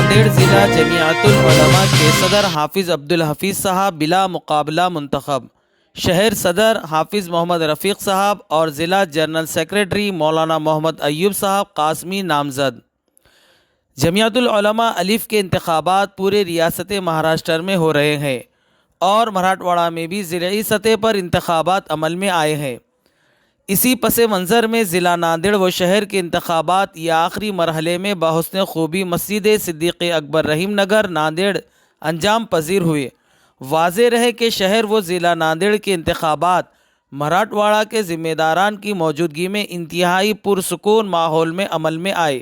ناندیڑ ضلع جمعیت العلماء کے صدر حافظ عبدالحفیظ صاحب بلا مقابلہ منتخب، شہر صدر حافظ محمد رفیق صاحب اور ضلع جنرل سیکریٹری مولانا محمد ایوب صاحب قاسمی نامزد۔ جمعیت العلماء الف کے انتخابات پورے ریاست مہاراشٹر میں ہو رہے ہیں اور مراٹھواڑہ میں بھی ضلعی سطح پر انتخابات عمل میں آئے ہیں۔ اسی پس منظر میں ضلع ناندیڑ و شہر کے انتخابات یہ آخری مرحلے میں بحسن خوبی مسجد صدیق اکبر رحیم نگر ناندیڑ انجام پذیر ہوئے۔ واضح رہے کہ شہر و ضلع ناندیڑ کے انتخابات مراٹھواڑہ کے ذمہ داران کی موجودگی میں انتہائی پرسکون ماحول میں عمل میں آئے۔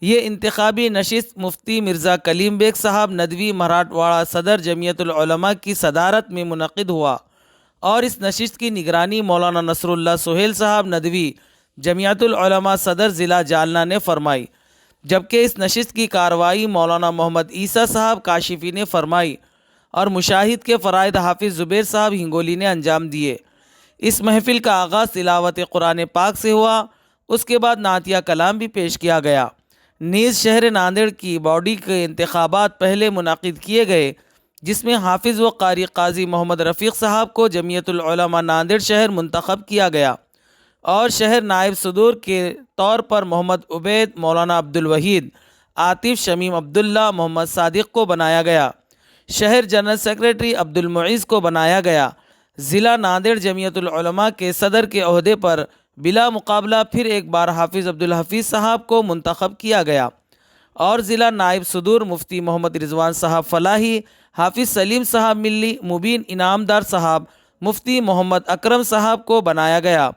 یہ انتخابی نشست مفتی مرزا کلیم بیگ صاحب ندوی مراٹھواڑہ صدر جمعیت العلماء کی صدارت میں منعقد ہوا اور اس نشست کی نگرانی مولانا نصر اللہ سہیل صاحب ندوی جمعیت العلماء صدر ضلع جالنہ نے فرمائی، جبکہ اس نشست کی کارروائی مولانا محمد عیسیٰ صاحب کاشفی نے فرمائی اور مشاہد کے فرائض حافظ زبیر صاحب ہنگولی نے انجام دیے۔ اس محفل کا آغاز تلاوت قرآن پاک سے ہوا، اس کے بعد نعتیہ کلام بھی پیش کیا گیا۔ نیز شہر ناندیڑ کی باڈی کے انتخابات پہلے منعقد کیے گئے، جس میں حافظ و قاری قاضی محمد رفیق صاحب کو جمعیت العلماء ناندیڑ شہر منتخب کیا گیا اور شہر نائب صدور کے طور پر محمد عبید، مولانا عبدالوحید، عاطف، شمیم عبداللہ، محمد صادق کو بنایا گیا۔ شہر جنرل سیکریٹری عبدالمعیز کو بنایا گیا۔ ضلع ناندیڑ جمعیت العلماء کے صدر کے عہدے پر بلا مقابلہ پھر ایک بار حافظ عبدالحفیظ صاحب کو منتخب کیا گیا اور ضلع نائب صدور مفتی محمد رضوان صاحب فلاحی، حافظ سلیم صاحب ملی، مبین انعامدار صاحب، مفتی محمد اکرم صاحب کو بنایا گیا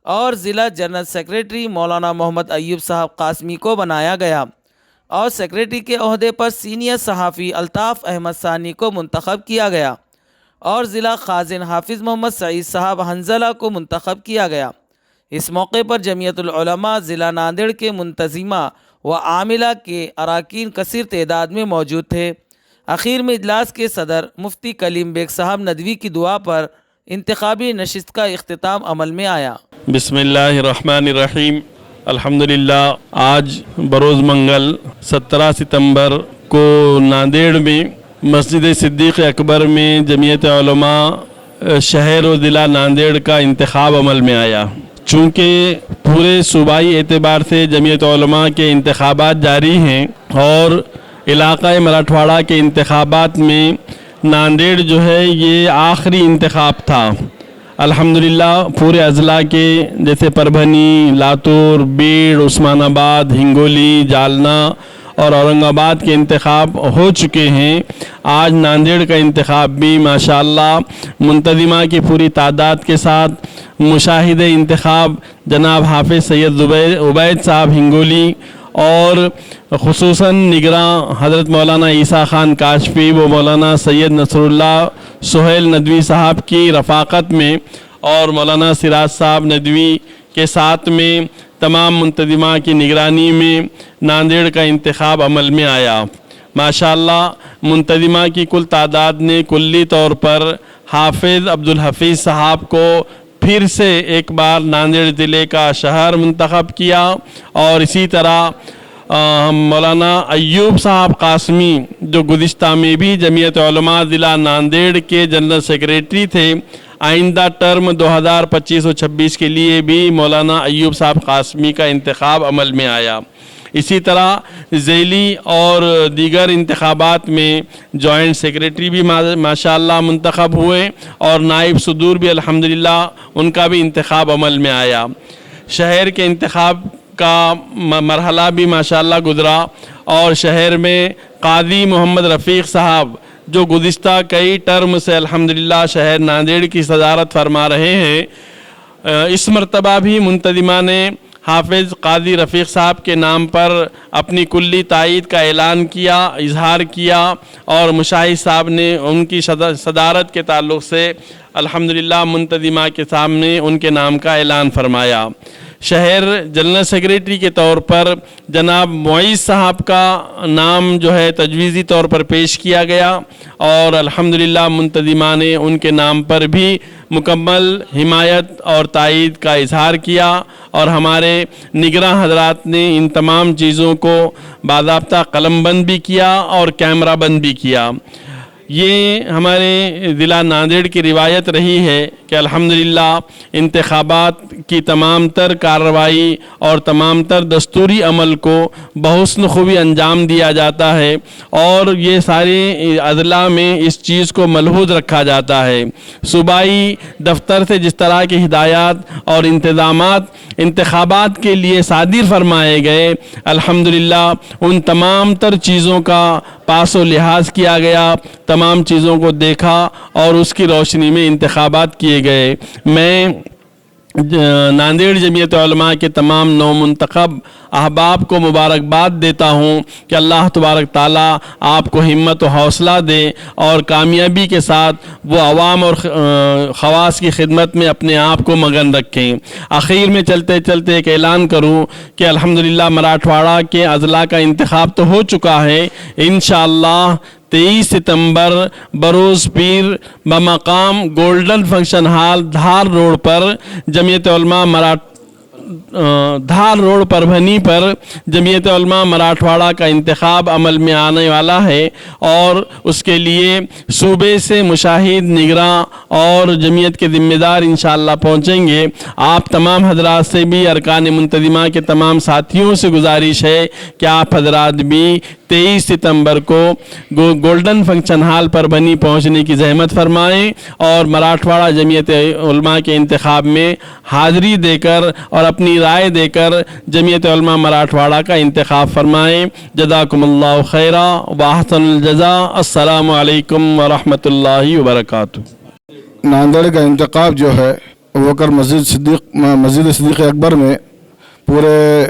اور ضلع جنرل سیکریٹری مولانا محمد ایوب صاحب قاسمی کو بنایا گیا اور سیکریٹری کے عہدے پر سینئر صحافی الطاف احمد ثانی کو منتخب کیا گیا اور ضلع خازن حافظ محمد سعید صاحب حنظلہ کو منتخب کیا گیا۔ اس موقع پر جمعیت العلماء ضلع ناندیڑ کے منتظمہ و عاملہ کے اراکین کثیر تعداد میں موجود تھے۔ اخیر میں اجلاس کے صدر مفتی کلیم بیگ صاحب ندوی کی دعا پر انتخابی نشست کا اختتام عمل میں آیا۔ بسم اللہ الرحمن الرحیم۔ الحمدللہ آج بروز منگل 17 ستمبر کو ناندیڑ میں مسجد صدیق اکبر میں جمعیت علماء شہر و ضلع ناندیڑ کا انتخاب عمل میں آیا۔ چونکہ پورے صوبائی اعتبار سے جمعیت علماء کے انتخابات جاری ہیں اور علاقہ مراٹھواڑہ کے انتخابات میں ناندیڑ جو ہے یہ آخری انتخاب تھا۔ الحمدللہ پورے اضلاع کے جیسے پربھنی، لاتور، بیڑ، عثمان آباد، ہنگولی، جالنہ اور اورنگ آباد کے انتخاب ہو چکے ہیں۔ آج ناندیڑ کا انتخاب بھی ماشاءاللہ منتظمہ کی پوری تعداد کے ساتھ مشاہد انتخاب جناب حافظ سید عبید صاحب ہنگولی اور خصوصاً نگراں حضرت مولانا عیسیٰ خان کاشفی و مولانا سید نصر اللہ سہیل ندوی صاحب کی رفاقت میں اور مولانا سراج صاحب ندوی کے ساتھ میں تمام منتظمہ کی نگرانی میں ناندیڑ کا انتخاب عمل میں آیا۔ ماشاءاللہ منتظمہ کی کل تعداد نے کلی طور پر حافظ عبدالحفیظ صاحب کو پھر سے ایک بار ناندیڑ ضلع کا شہر منتخب کیا اور اسی طرح مولانا ایوب صاحب قاسمی جو گزشتہ میں بھی جمعیت علماء ضلع ناندیڑ کے جنرل سیکریٹری تھے، آئندہ ٹرم 2025-26 کے لیے بھی مولانا ایوب صاحب قاسمی کا انتخاب عمل میں آیا۔ اسی طرح ذیلی اور دیگر انتخابات میں جوائنٹ سیکریٹری بھی ماشاءاللہ منتخب ہوئے اور نائب صدور بھی الحمدللہ ان کا بھی انتخاب عمل میں آیا۔ شہر کے انتخاب کا مرحلہ بھی ماشاءاللہ گزرا اور شہر میں قاضی محمد رفیق صاحب جو گزشتہ کئی ٹرم سے الحمدللہ شہر ناندیڑ کی صدارت فرما رہے ہیں، اس مرتبہ بھی منتظمہ نے حافظ قاضی رفیق صاحب کے نام پر اپنی کلی تائید کا اعلان کیا، اظہار کیا اور مشاہد صاحب نے ان کی صدارت کے تعلق سے الحمدللہ منتظمہ کے سامنے ان کے نام کا اعلان فرمایا۔ شہر جنرل سیکریٹری کے طور پر جناب معیز صاحب کا نام جو ہے تجویزی طور پر پیش کیا گیا اور الحمدللہ منتظمہ نے ان کے نام پر بھی मुकम्मल हिमायत और तायीद का इजहार किया और हमारे निगरां हजरात ने इन तमाम चीज़ों को बाज़ाब्ता कलमबंद भी किया और कैमरा बंद भी किया। ये हमारे ज़िला नांदेड़ की रिवायत रही है कि अल्हम्दुलिल्लाह इंतखाबात की तमाम तर कार्रवाई और तमाम तर दस्तूरी अमल को बहुस्न खूबी अंजाम दिया जाता है और ये सारे अजला में इस चीज़ को मलहूज़ रखा जाता है। सूबाई दफ्तर से जिस तरह की हिदायत और इंतज़ामात इंतखाबात के लिए सादिर फरमाए गए, अल्हम्दुलिल्लाह उन तमाम तर चीज़ों का पास व लिहाज किया गया, तमाम चीज़ों को देखा और उसकी रोशनी में इंतखाबात किए गए। मैं नांदेड़ जमीयत उलमा के तमाम नौमुंतखब अहबाब को मुबारकबाद देता हूँ कि अल्लाह तबारक ताला आपको हिम्मत व हौसला दे और कामयाबी के साथ वो अवाम और ख़वास की खिदमत में अपने आप को मगन रखें। आखिर में चलते चलते एक ऐलान करूँ कि अल्हम्दुलिल्लाह मराठवाड़ा के अज़ला का इंतखाब तो हो चुका है। इंशाअल्लाह 23 सितंबर बरोज़ पीर बमकाम गोल्डन फंक्शन हॉल धार रोड पर जमीयत उलमा धार रोड परभनी पर जमीयत उलमा मराठवाड़ा का इंतखाब अमल में आने वाला है और उसके लिए सूबे से मुशाहिद निगरां और जमीयत के ज़िम्मेदार इंशाअल्लाह पहुँचेंगे। आप तमाम हजरात से भी अरकान मुंतज़िमा के तमाम साथियों से गुजारिश है कि आप हजरात भी 23 सितंबर को गोल्डन फंक्शन हॉल पर बनी पहुंचने की जहमत फरमाएं और मराठवाड़ा जमीयत उलमा के इंतखाब में हाज़िरी देकर और अपनी राय देकर जमीयत उलमा मराठवाड़ा का इंतखाब फरमाएं। जज़ाकुमुल्लाहु खैरा व अहसनुल जज़ा। अस्सलामु अलैकुम व रहमतुल्लाहि व बरकातुहू। नांदेड़ का इंतखाब जो है वो कर मस्जिद सिद्दीक़ अकबर में पूरे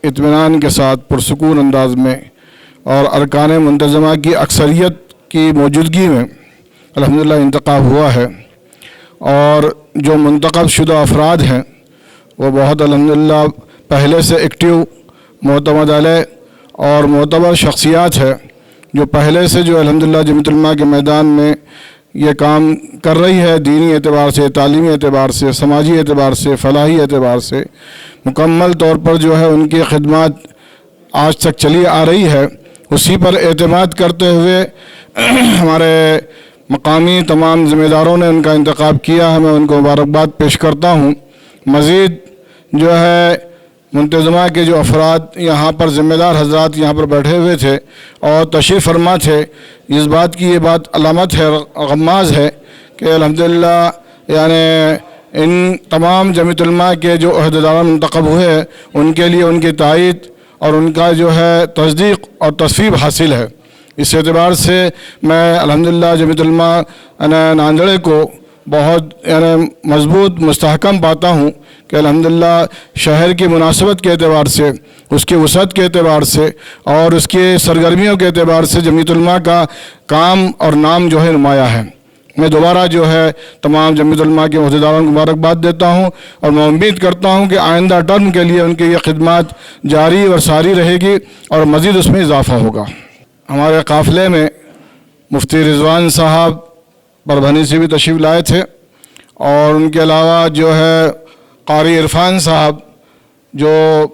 इत्मीनान के साथ पुरसुकून अंदाज में और अरकान मुंतज़िमा की अक्सरियत की मौजूदगी में अल्हम्दुलिल्लाह इंतखाब हुआ है और जो मुंतखब शुदा अफराद हैं वो बहुत अल्हम्दुलिल्लाह पहले से एक्टिव मोतमद अलैह और मोतबर शख्सियात है जो पहले से जो अल्हम्दुलिल्लाह जमीयत उलमा के मैदान में ये काम कर रही है। दीनी एतबार से, तालीमी एतबार से, समाजी एतबार से, फलाही एतबार से मुकम्मल तौर पर जो है उनकी खिदमत आज तक चली आ रही है। उसी पर एतमाद करते हुए हमारे मकामी तमाम ज़िम्मेदारों ने उनका इंतखाब किया है। मैं उनको मुबारकबाद पेश करता हूँ। मज़ीद जो है मुंतज़िमा के जो अफराद यहाँ पर ज़िम्मेदार हजरात यहाँ पर बैठे हुए थे और तशरीफ़ फरमा थे, इस बात की ये बात अलामत है, गम्माज़ है कि अल्हम्दुलिल्लाह यानी इन तमाम जमीयत उलमा के जो अहदेदारान मुंतखब हुए उनके लिए उनकी तायीद और उनका जो है तस्दीक़ और तस्वीब हासिल है। इस एतबार से मैं अल्हम्दुलिल्लाह जमीयत उलमा नांदेड़ को बहुत यानी मजबूत मुस्तहकम पाता हूँ कि अल्हम्दुलिल्लाह शहर की मुनासबत के एतबार से, उसकी वसअत के एतबार से और उसकी सरगर्मियों के एतबार से जमीयत उलमा का काम और नाम जो है नुमाया है। मैं दोबारा जो है तमाम जमीयत उलमा के अहदेदारों को मुबारकबाद देता हूँ और मैं उम्मीद करता हूँ कि आइंदा टर्म के लिए उनकी ये खिदमत जारी और सारी रहेगी और मज़ीद उसमें इजाफ़ा होगा। हमारे काफ़िले में मुफ्ती रिजवान साहब परभनी से भी तशरीफ़ लाए थे और उनके अलावा जो है कारी इरफान साहब जो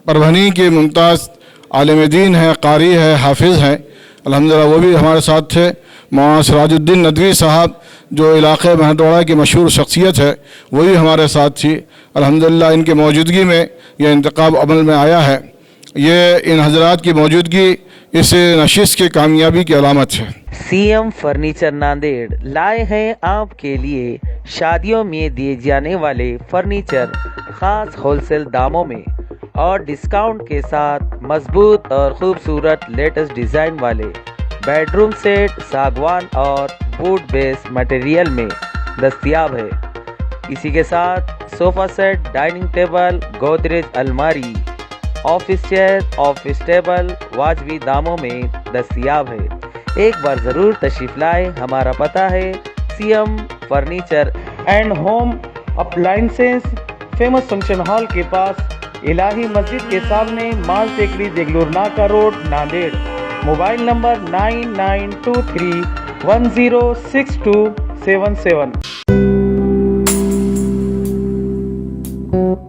परभनी के मुमताज़ आलिम दीन हैं, कारी है, हाफिज़ हैं, अल्हम्दुलिल्लाह वो भी हमारे साथ थे। मौलाना सिराजुद्दीन नदवी साहब जो इलाक़े मराठवाड़ा की मशहूर शख्सियत है वो भी हमारे साथ थी। अल्हम्दुलिल्लाह इनके मौजूदगी में यह इंतखाब अमल में आया है। ये इन हजरात की मौजूदगी इस नशिस्त की कामयाबी की अलामत है। सीएम फर्नीचर नांदेड़ लाए हैं आपके लिए शादियों में दिए जाने वाले फर्नीचर खास होलसेल दामों में और डिस्काउंट के साथ मजबूत और खूबसूरत लेटेस्ट डिज़ाइन वाले बेडरूम सेट सागवान और वुड बेस मटेरियल में दस्तयाब है। इसी के साथ sofa set, dining table, Godrej अलमारी, ऑफिस चेयर, ऑफिस टेबल वाजबी दामों में दस्तयाब है। एक बार ज़रूर तशरीफ़ लाए। हमारा पता है CM furniture and home appliances, famous function hall के पास, इलाही मस्जिद के सामने, माल टेकरी, देगलूर नाका रोड, नांदेड़। Mobile number 9923106277। وبرکاتہ.